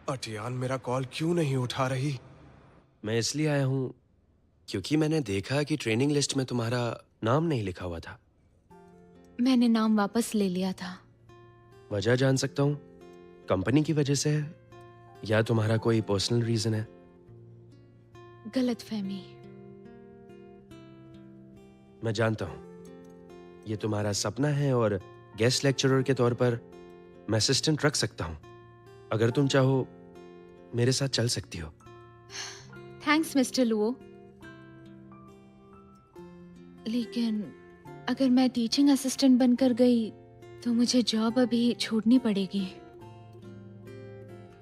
अटियान मेरा कॉल क्यों नहीं उठा रही? मैं इसलिए आया हूँ क्योंकि मैंने देखा कि ट्रेनिंग लिस्ट में तुम्हारा नाम नहीं लिखा हुआ था। मैंने नाम वापस ले लिया था। वजह जान सकता हूँ? कंपनी की वजह से है या तुम्हारा कोई पर्सनल रीजन है? गलतफहमी। मैं जानता हूँ ये तुम्हारा सपना है और गेस्ट लेक्चरर के तौर पर मैं असिस्टेंट रख सकता हूँ। अगर तुम चाहो मेरे साथ चल सकती हो। थैंक्स मिस्टर लुओ, लेकिन अगर मैं टीचिंग असिस्टेंट बनकर गई तो मुझे जॉब अभी छोड़नी पड़ेगी।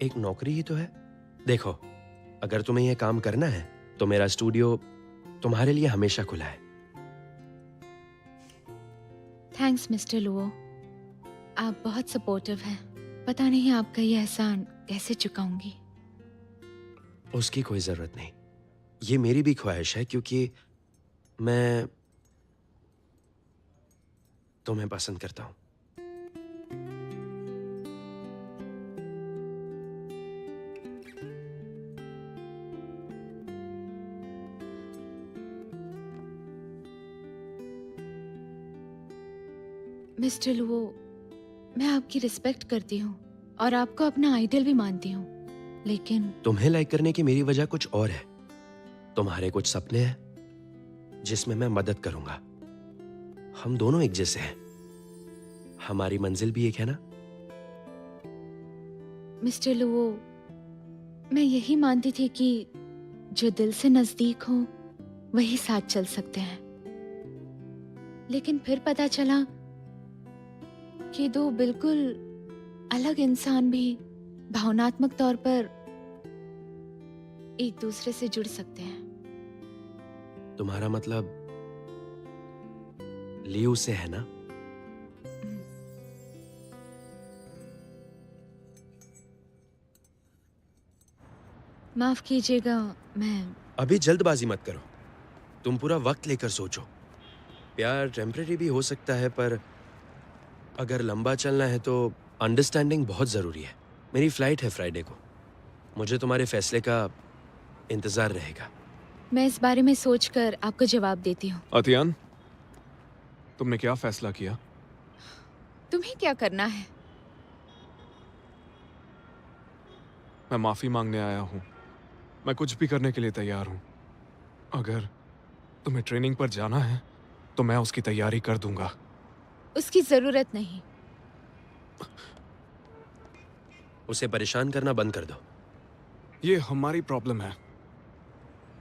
एक नौकरी ही तो है। देखो, अगर तुम्हें यह काम करना है तो मेरा स्टूडियो तुम्हारे लिए हमेशा खुला है। थैंक्स मिस्टर लुओ, आप बहुत सपोर्टिव हैं। पता नहीं आपका ये एहसान कैसे चुकाऊंगी। उसकी कोई जरूरत नहीं। ये मेरी भी ख्वाहिश है क्योंकि मैं तुम्हें पसंद करता हूं। मिस्टर लुओ, मैं आपकी रिस्पेक्ट करती हूँ और आपको अपना आइडल भी मानती हूँ, लेकिन तुम्हें लाइक करने की मेरी वजह कुछ और है। तुम्हारे कुछ सपने हैं जिसमें मैं मदद करूंगा। हम दोनों एक जैसे हैं। हमारी मंजिल भी एक है ना? मिस्टर लुओ, मैं यही मानती थी कि जो दिल से नजदीक हो वही साथ चल सकते हैं, लेकिन फिर पता चला कि दो बिल्कुल अलग इंसान भी भावनात्मक तौर पर एक दूसरे से जुड़ सकते हैं। तुम्हारा मतलब लियू से है ना? माफ कीजिएगा, मैं अभी जल्दबाजी मत करो। तुम पूरा वक्त लेकर सोचो। प्यार टेम्परेरी भी हो सकता है, पर अगर लंबा चलना है तो अंडरस्टैंडिंग बहुत जरूरी है। मेरी फ्लाइट है फ्राइडे को। मुझे तुम्हारे फैसले का इंतजार रहेगा। मैं इस बारे में सोचकर आपको जवाब देती हूँ। अतियान, तुमने क्या फैसला किया? तुम्हें क्या करना है? मैं माफी मांगने आया हूँ। मैं कुछ भी करने के लिए तैयार हूँ। अगर तुम्हें ट्रेनिंग पर जाना है तो मैं उसकी तैयारी कर दूंगा। उसकी जरूरत नहीं। उसे परेशान करना बंद कर दो। ये हमारी प्रॉब्लम है,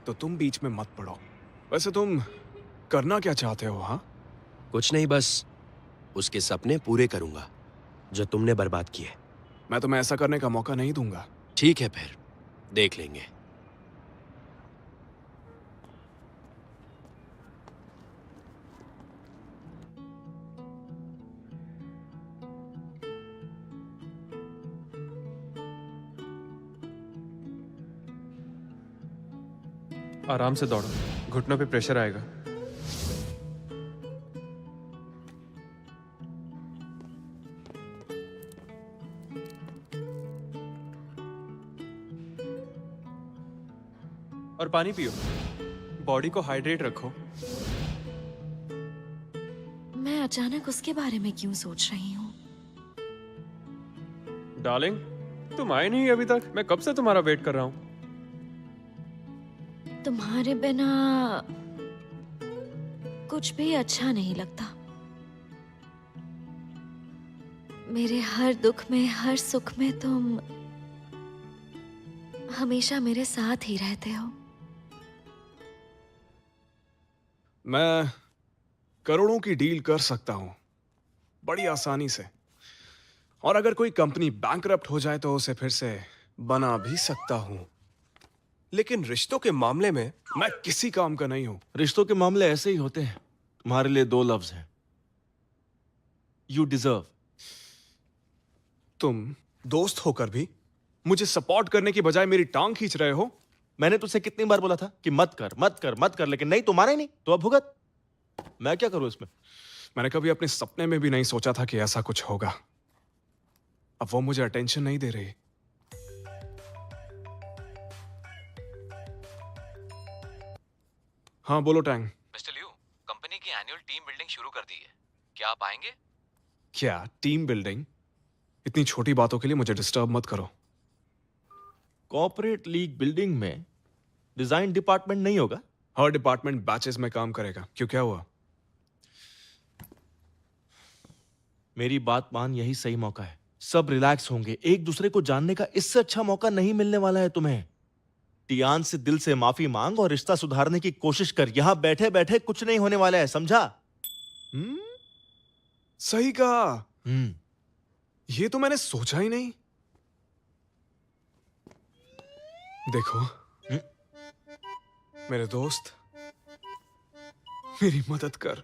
तो तुम बीच में मत पड़ो। वैसे तुम करना क्या चाहते हो? हाँ, कुछ नहीं, बस उसके सपने पूरे करूंगा जो तुमने बर्बाद किए। मैं तुम्हें ऐसा करने का मौका नहीं दूंगा। ठीक है, फिर देख लेंगे। आराम से दौड़ो, घुटनों पे प्रेशर आएगा। और पानी पियो, बॉडी को हाइड्रेट रखो। मैं अचानक उसके बारे में क्यों सोच रही हूँ? डार्लिंग, तुम आए नहीं अभी तक। मैं कब से तुम्हारा वेट कर रहा हूँ। तुम्हारे बिना कुछ भी अच्छा नहीं लगता। मेरे हर दुख में, हर सुख में तुम हमेशा मेरे साथ ही रहते हो। मैं करोड़ों की डील कर सकता हूं बड़ी आसानी से, और अगर कोई कंपनी बैंकरप्ट हो जाए तो उसे फिर से बना भी सकता हूं। लेकिन रिश्तों के मामले में मैं किसी काम का नहीं हूं। रिश्तों के मामले ऐसे ही होते हैं। तुम्हारे लिए दो लफ्ज हैं, यू डिजर्व। तुम दोस्त होकर भी मुझे सपोर्ट करने की बजाय मेरी टांग खींच रहे हो। मैंने तुझसे कितनी बार बोला था कि मत कर मत कर मत कर, लेकिन नहीं, तुम्हारा ही नहीं तो अब भुगत। मैं क्या करूं इसमें? मैंने कभी अपने सपने में भी नहीं सोचा था कि ऐसा कुछ होगा। अब वो मुझे अटेंशन नहीं दे रही। हाँ बोलो टैंग। मिस्टर लियू, कंपनी की एनुअल टीम बिल्डिंग शुरू कर दी है। क्या आप आएंगे? क्या टीम बिल्डिंग? इतनी छोटी बातों के लिए मुझे डिस्टर्ब मत करो। कॉर्पोरेट लीग बिल्डिंग में डिजाइन डिपार्टमेंट नहीं होगा? हर डिपार्टमेंट बैचेस में काम करेगा। क्यों, क्या हुआ? मेरी बात मान, यही सही मौका है। सब रिलैक्स होंगे, एक दूसरे को जानने का इससे अच्छा मौका नहीं मिलने वाला है तुम्हें। टियान से दिल से माफी मांग और रिश्ता सुधारने की कोशिश कर। यहां बैठे बैठे कुछ नहीं होने वाला है, समझा? सही कहा। हम्म। ये तो मैंने सोचा ही नहीं। देखो मेरे दोस्त, मेरी मदद कर।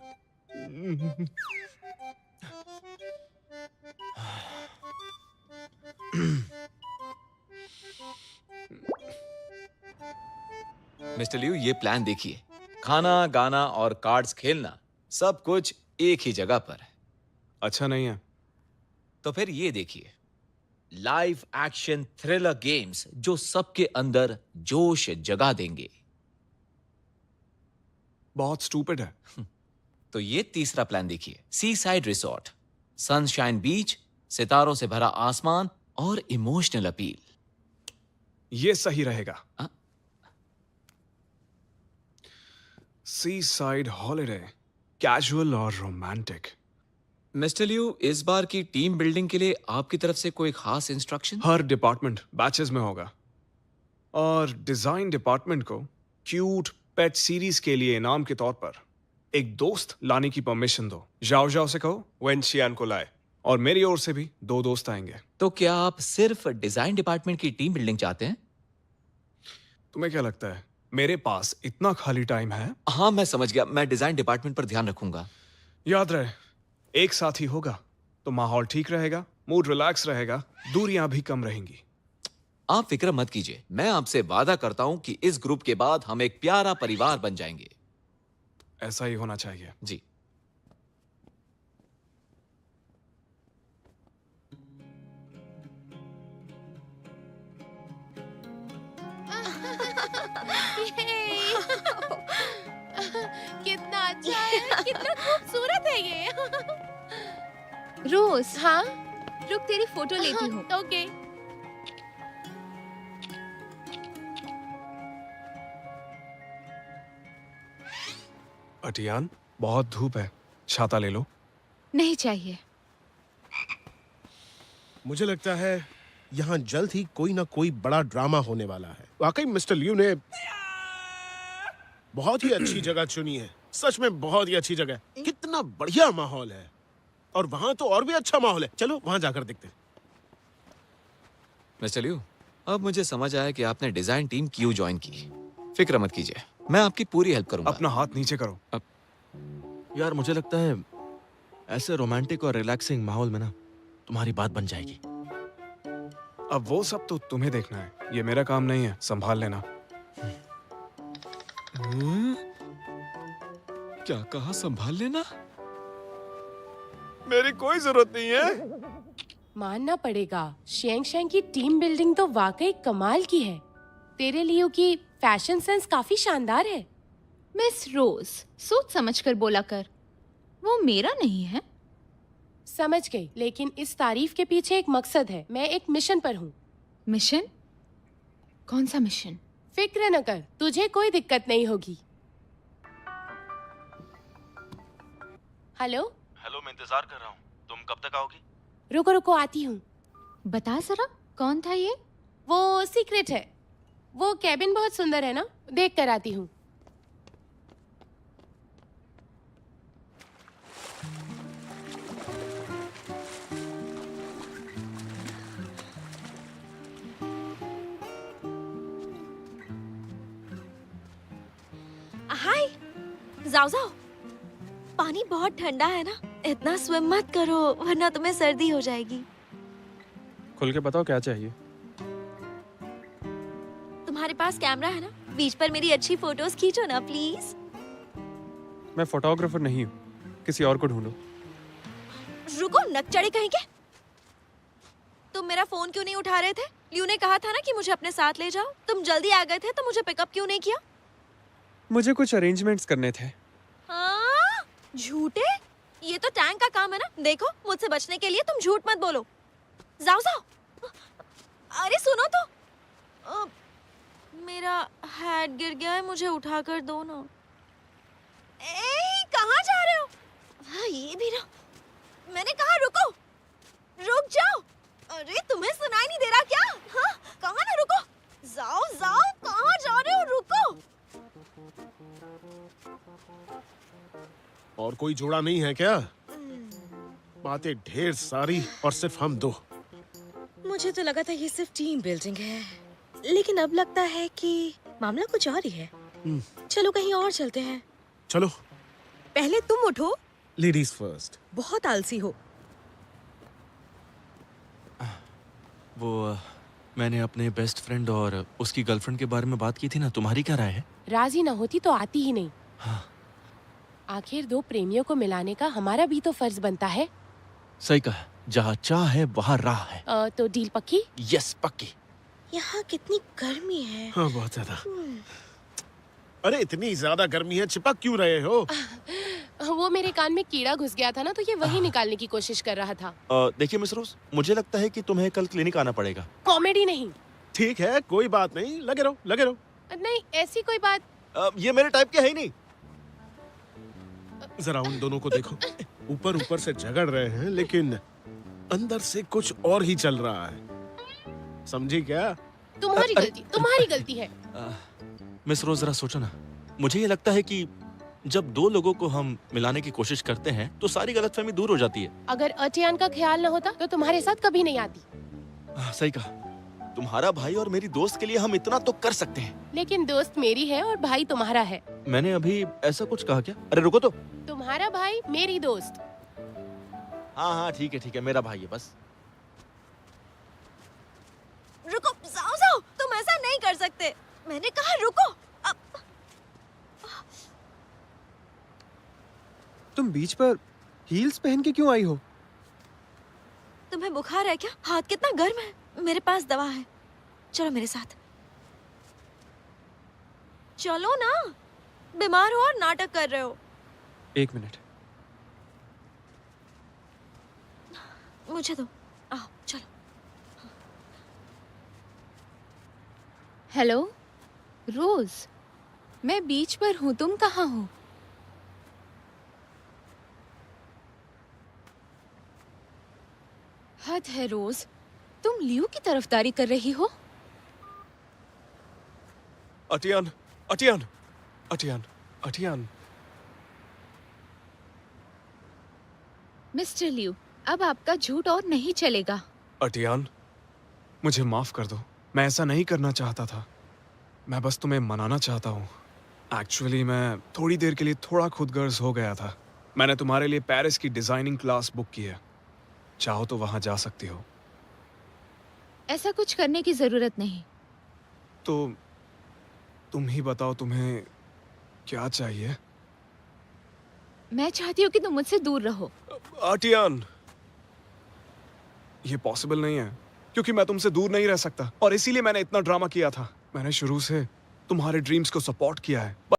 मिस्टर लियू, ये प्लान देखिए। खाना, गाना और कार्ड्स खेलना सब कुछ एक ही जगह पर है। अच्छा नहीं है? तो फिर ये देखिए, लाइव एक्शन थ्रिलर गेम्स जो सबके अंदर जोश जगा देंगे। बहुत स्टूपिड है। तो ये तीसरा प्लान देखिए, सी साइड रिसोर्ट, सनशाइन बीच, सितारों से भरा आसमान और इमोशनल अपील। ये सही रहेगा। हाँ? सी साइड हॉलिडे, कैजुअल और रोमांटिक। मिस्टर लियू, इस बार की टीम बिल्डिंग के लिए आपकी तरफ से कोई खास इंस्ट्रक्शन? हर डिपार्टमेंट बैचेस में होगा और डिजाइन डिपार्टमेंट को क्यूट पेट सीरीज के लिए इनाम के तौर पर एक दोस्त लाने की परमिशन दो। जाओ जाओ से कहो वेंशियान को लाए, और मेरी ओर से भी 2 दोस्त आएंगे। तो क्या आप सिर्फ डिजाइन डिपार्टमेंट की टीम बिल्डिंग चाहते हैं? तुम्हें क्या लगता है मेरे पास इतना खाली टाइम है? हाँ, मैं समझ गया। मैं डिजाइन डिपार्टमेंट पर ध्यान रखूंगा। याद रहे, एक साथ ही होगा तो माहौल ठीक रहेगा, मूड रिलैक्स रहेगा, दूरियां भी कम रहेंगी। आप फिक्र मत कीजिए, मैं आपसे वादा करता हूं कि इस ग्रुप के बाद हम एक प्यारा परिवार बन जाएंगे। ऐसा ही होना चाहिए। जी। कितना अच्छा है, कितना खूबसूरत है ये। रोज, हाँ, रुक तेरी फोटो लेती हूँ। ओके। अटियान, बहुत धूप है, छाता ले लो। नहीं चाहिए। मुझे लगता है यहाँ जल्द ही कोई ना कोई बड़ा ड्रामा होने वाला है। वाकई मिस्टर लियू ने बहुत ही अच्छी जगह चुनी है। सच में बहुत ही अच्छी जगह है। कितना बढ़िया माहौल है, और वहाँ तो और भी अच्छा माहौल है। चलो वहाँ जाकर देखते हैं। मिस्टर लियू, अब मुझे समझ आया कि आपने डिजाइन टीम क्यों ज्वाइन की। फिक्र मत कीजिए, मैं आपकी पूरी हेल्प करूंगा। अपना हाथ नीचे करो। यार मुझे लगता है ऐसे रोमांटिक और रिलैक्सिंग माहौल में ना तुम्हारी बात बन जाएगी। अब वो सब तो तुम्हें देखना है, ये मेरा काम नहीं है, संभाल लेना। क्या कहा, संभाल लेना? मेरी कोई जरूरत नहीं है। मानना पड़ेगा, शेंग शेंग की टीम बिल्डिंग तो वाकई कमाल की है। तेरे लियू की फैशन सेंस काफी शानदार है। मिस रोज, सोच समझ कर बोला कर, वो मेरा नहीं है। समझ गई, लेकिन इस तारीफ के पीछे एक मकसद है। मैं एक मिशन पर हूँ। मिशन? कौन सा मिशन? फिक्र न कर, तुझे कोई दिक्कत नहीं होगी। हेलो हेलो, मैं इंतजार कर रहा हूँ। तुम कब तक आओगी? रुको रुको, आती हूँ। बता जरा, कौन था ये? वो सीक्रेट है। वो कैबिन बहुत सुंदर है ना, देख कर आती हूँ। हाय, जाओ जाओ। पानी बहुत ठंडा है ना, इतना स्विम मत करो वरना तुम्हें सर्दी हो जाएगी। खुल के बताओ क्या चाहिए। तुम्हारे पास कैमरा है ना, बीच पर मेरी अच्छी फोटोज खींचो ना प्लीज। मैं फोटोग्राफर नहीं हूँ, किसी और को ढूंढो। रुको, नकचढ़े कहीं के। तुम मेरा फोन क्यों नहीं उठा रहे थे? लियू ने कहा था ना कि मुझे अपने साथ ले जाओ। तुम जल्दी आ गए थे तो मुझे पिकअप क्यों नहीं किया? मुझे कुछ अरेंजमेंट्स करने थे। हाँ? झूठे? ये तो टैंक का काम है ना। देखो, मुझसे बचने के लिए तुम झूठ मत बोलो। जाओ जाओ। अरे सुनो तो, मेरा हैट गिर गया है, मुझे उठा कर दो ना। ए, कहाँ जा रहे हो? हाँ, ये भी ना। मैंने कहा रुको, रुक जाओ। अरे तुम्हें सुनाई नहीं दे रहा क्या? हाँ, कहाँ ना रुको। जाओ जाओ, कहाँ जा रहे हो? रुको। और कोई जोड़ा नहीं है क्या? बातें ढेर सारी और सिर्फ हम दो। मुझे तो लगा था ये सिर्फ टीम बिल्डिंग है, लेकिन अब लगता है कि मामला कुछ और ही है। चलो कहीं और चलते हैं। चलो। पहले तुम उठो। Ladies first. बहुत आलसी हो। वो मैंने अपने बेस्ट फ्रेंड और उसकी गर्लफ्रेंड के बारे में बात की थी ना, तुम्हारी क्या राय है? राजी ना होती तो आती ही नहीं। हाँ। आखिर दो प्रेमियों को मिलाने का हमारा भी तो फर्ज बनता है। सही कहा, जहाँ चाह है वहाँ राह है। तो डील पक्की? यस, पक्की। यहाँ कितनी गर्मी है। हाँ, बहुत ज्यादा। अरे इतनी ज्यादा गर्मी है, चिपक क्यों रहे हो? वो मेरे कान में कीड़ा घुस गया था ना, तो ये वही निकालने की कोशिश कर रहा था। देखिए मिस रोज, मुझे लगता है कि तुम्हें कल क्लिनिक आना पड़ेगा। कॉमेडी नहीं। ठीक है, कोई बात नहीं, लगे रहो, लगे रहो। नहीं, ऐसी कोई बात। ये मेरे टाइप के है ही नहीं। जरा उन दोनों को देखो, ऊपर ऊपर से झगड़ रहे हैं, लेकिन अंदर से कुछ और ही चल रहा है। समझी क्या? तुम्हारी गलती है। मिस रोज जरा सोचो ना, मुझे ये लगता है कि जब दो लोगों को हम मिलाने की कोशिश करते हैं तो सारी गलतफहमी दूर हो जाती है। अगर अटियान का ख्याल न होता तो तुम्हारे साथ कभी नहीं आती। सही कहा, तुम्हारा भाई और मेरी दोस्त के लिए हम इतना तो कर सकते हैं। लेकिन दोस्त मेरी है और भाई तुम्हारा है। मैंने अभी ऐसा कुछ कहा क्या? अरे रुको तो। तुम्हारा भाई मेरी दोस्त। हाँ हाँ, ठीक है, मेरा भाई है बस। रुको, जाओ जाओ, तुम ऐसा नहीं कर सकते। मैंने कहा रुको। तुम बीच पर हील्स पहन के क्यों आई हो? तुम्हें बुखार है क्या? हाथ कितना गर्म है। मेरे पास दवा है, चलो मेरे साथ। चलो ना, बीमार हो और नाटक कर रहे हो। 1 मिनट। मुझे दो, आओ चलो। हेलो रोज, मैं बीच पर हूँ, तुम कहाँ हो? हद है रोज, तुम लियो की तरफदारी कर रही हो। अटियान, अटियान, अटियान, अटियान। मिस्टर लियो, अब आपका झूठ और नहीं चलेगा। अटियान, मुझे माफ कर दो, मैं ऐसा नहीं करना चाहता था। मैं बस तुम्हें मनाना चाहता हूँ। एक्चुअली मैं थोड़ी देर के लिए थोड़ा खुदगर्ज हो गया था। मैंने तुम्हारे लिए पेरिस की डिजाइनिंग क्लास बुक की है, चाहो तो वहां जा सकती हो। ऐसा कुछ करने की जरूरत नहीं। तो तुम ही बताओ, तुम्हें क्या चाहिए? मैं चाहती हूँ कि तुम मुझसे दूर रहो। अटियान, ये पॉसिबल नहीं है, क्योंकि मैं तुमसे दूर नहीं रह सकता, और इसीलिए मैंने इतना ड्रामा किया था। मैंने शुरू से तुम्हारे ड्रीम्स को सपोर्ट किया है।